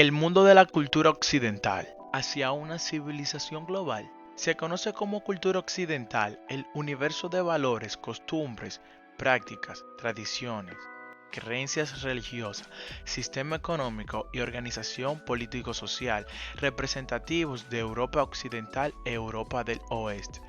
El mundo de la cultura occidental hacia una civilización global. Se conoce como cultura occidental el universo de valores, costumbres, prácticas, tradiciones, creencias religiosas, sistema económico y organización político-social representativos de Europa Occidental e Europa del Oeste,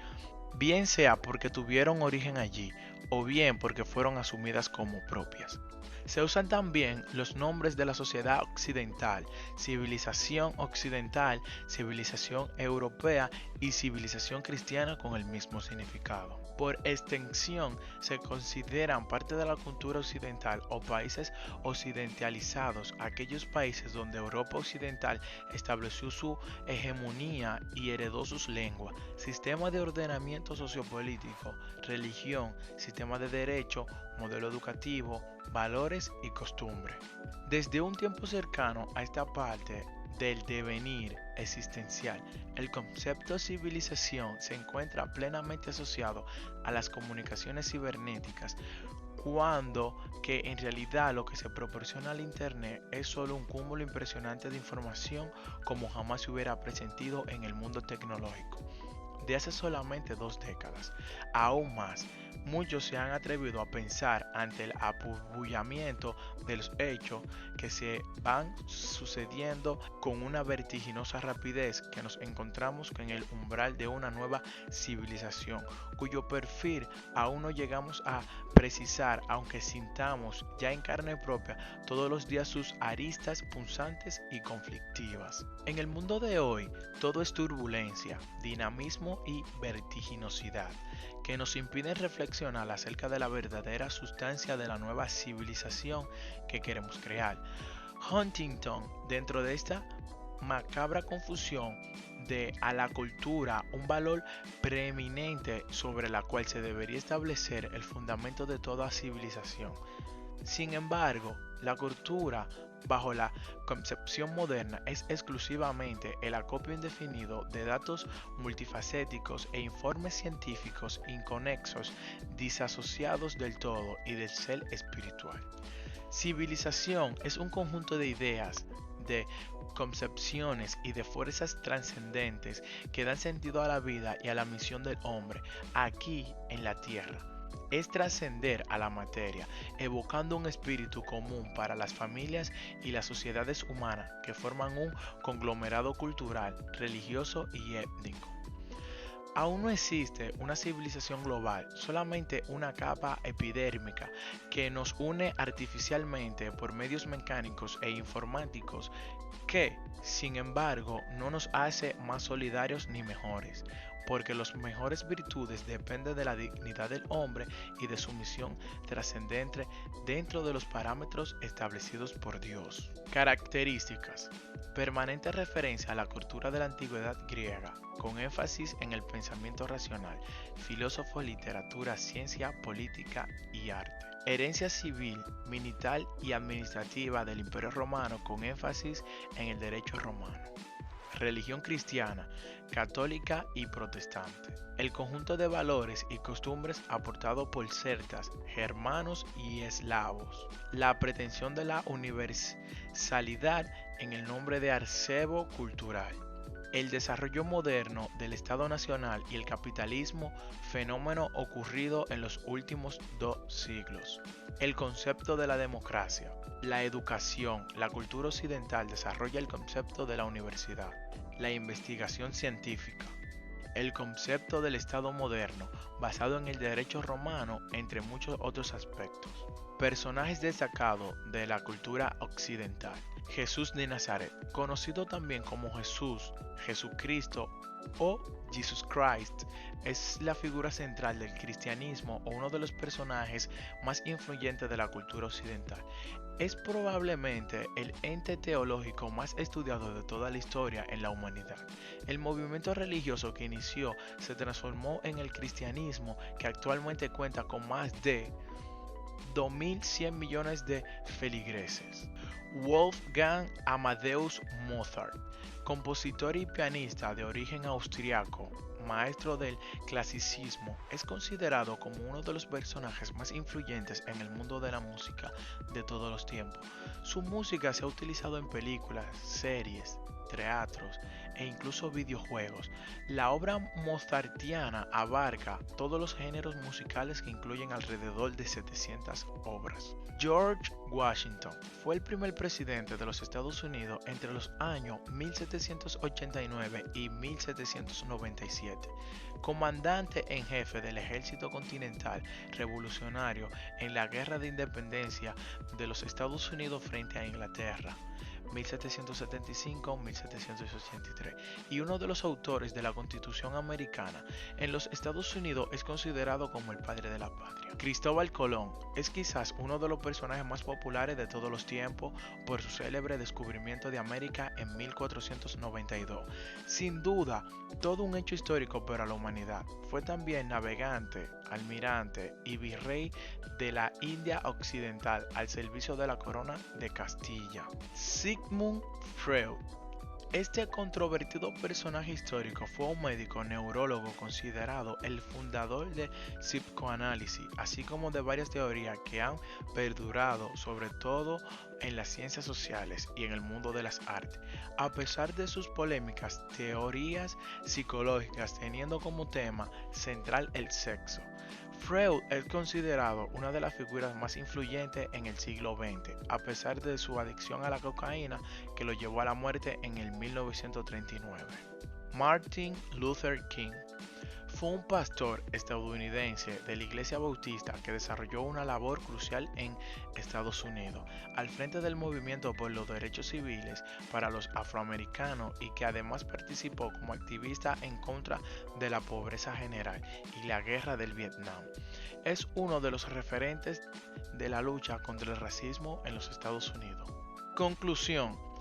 bien sea porque tuvieron origen allí o bien porque fueron asumidas como propias. Se usan también los nombres de la sociedad occidental, civilización occidental, civilización europea y civilización cristiana con el mismo significado. Por extensión, se consideran parte de la cultura occidental o países occidentalizados aquellos países donde Europa Occidental estableció su hegemonía y heredó sus lenguas, sistema de ordenamiento sociopolítico, religión, sistema de derecho, modelo educativo, valores y costumbres. Desde un tiempo cercano a esta parte del devenir existencial, el concepto civilización se encuentra plenamente asociado a las comunicaciones cibernéticas, cuando que en realidad lo que se proporciona al Internet es solo un cúmulo impresionante de información como jamás se hubiera presentido en el mundo tecnológico de hace solamente 2 décadas. Aún más, muchos se han atrevido a pensar ante el apabullamiento de los hechos que se van sucediendo con una vertiginosa rapidez que nos encontramos en el umbral de una nueva civilización, cuyo perfil aún no llegamos a precisar, aunque sintamos ya en carne propia todos los días sus aristas punzantes y conflictivas. En el mundo de hoy, todo es turbulencia, dinamismo y vertiginosidad, que nos impiden reflexionar acerca de la verdadera sustancia de la nueva civilización que queremos crear. Huntington, dentro de esta macabra confusión de a la cultura un valor preeminente sobre la cual se debería establecer el fundamento de toda civilización. Sin embargo, la cultura, bajo la concepción moderna, es exclusivamente el acopio indefinido de datos multifacéticos e informes científicos inconexos, disasociados del todo y del ser espiritual. Civilización es un conjunto de ideas, de concepciones y de fuerzas trascendentes que dan sentido a la vida y a la misión del hombre aquí en la tierra. Es trascender a la materia, evocando un espíritu común para las familias y las sociedades humanas que forman un conglomerado cultural, religioso y étnico. Aún no existe una civilización global, solamente una capa epidérmica que nos une artificialmente por medios mecánicos e informáticos que, sin embargo, no nos hace más solidarios ni mejores, porque las mejores virtudes dependen de la dignidad del hombre y de su misión trascendente dentro de los parámetros establecidos por Dios. Características. Permanente referencia a la cultura de la antigüedad griega, con énfasis en el pensamiento racional, filósofo, literatura, ciencia, política y arte. Herencia civil, militar y administrativa del Imperio Romano, con énfasis en el derecho romano. Religión cristiana, católica y protestante. El conjunto de valores y costumbres aportado por celtas, germanos y eslavos. La pretensión de la universalidad en el nombre de arcebo cultural. El desarrollo moderno del Estado Nacional y el capitalismo, fenómeno ocurrido en los últimos 2 siglos. El concepto de la democracia. La educación, la cultura occidental desarrolla el concepto de la universidad. La investigación científica. El concepto del Estado moderno, basado en el derecho romano, entre muchos otros aspectos. Personajes destacados de la cultura occidental. Jesús de Nazaret, conocido también como Jesús, Jesucristo o Jesus Christ, es la figura central del cristianismo o uno de los personajes más influyentes de la cultura occidental. Es probablemente el ente teológico más estudiado de toda la historia en la humanidad. El movimiento religioso que inició se transformó en el cristianismo, que actualmente cuenta con más de 2.100 millones de feligreses. Wolfgang Amadeus Mozart, compositor y pianista de origen austriaco, maestro del clasicismo, es considerado como uno de los personajes más influyentes en el mundo de la música de todos los tiempos. Su música se ha utilizado en películas, series, teatros e incluso videojuegos. La obra mozartiana abarca todos los géneros musicales que incluyen alrededor de 700 obras. George Washington fue el primer presidente de los Estados Unidos entre los años 1789 y 1797, comandante en jefe del ejército continental revolucionario en la Guerra de Independencia de los Estados Unidos frente a Inglaterra. 1775-1783, y uno de los autores de la Constitución Americana. En los Estados Unidos es considerado como el padre de la patria. Cristóbal Colón es quizás uno de los personajes más populares de todos los tiempos por su célebre descubrimiento de América en 1492. Sin duda, todo un hecho histórico para la humanidad. Fue también navegante, almirante y virrey de la India Occidental al servicio de la corona de Castilla. Sigmund Freud. Este controvertido personaje histórico fue un médico neurólogo considerado el fundador del psicoanálisis, así como de varias teorías que han perdurado, sobre todo en las ciencias sociales y en el mundo de las artes. A pesar de sus polémicas teorías psicológicas teniendo como tema central el sexo, Freud es considerado una de las figuras más influyentes en el siglo XX, a pesar de su adicción a la cocaína que lo llevó a la muerte en el 1939. Martin Luther King fue un pastor estadounidense de la Iglesia Bautista que desarrolló una labor crucial en Estados Unidos, al frente del movimiento por los derechos civiles para los afroamericanos, y que además participó como activista en contra de la pobreza general y la guerra del Vietnam. Es uno de los referentes de la lucha contra el racismo en los Estados Unidos. Conclusión.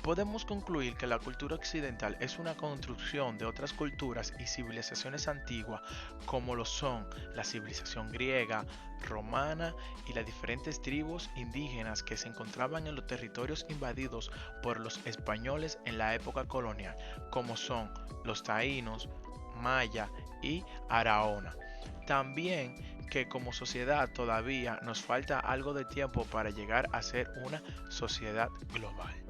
Podemos concluir que la cultura occidental es una construcción de otras culturas y civilizaciones antiguas, como lo son la civilización griega, romana y las diferentes tribus indígenas que se encontraban en los territorios invadidos por los españoles en la época colonial, como son los taínos, maya y araona. También que como sociedad todavía nos falta algo de tiempo para llegar a ser una sociedad global.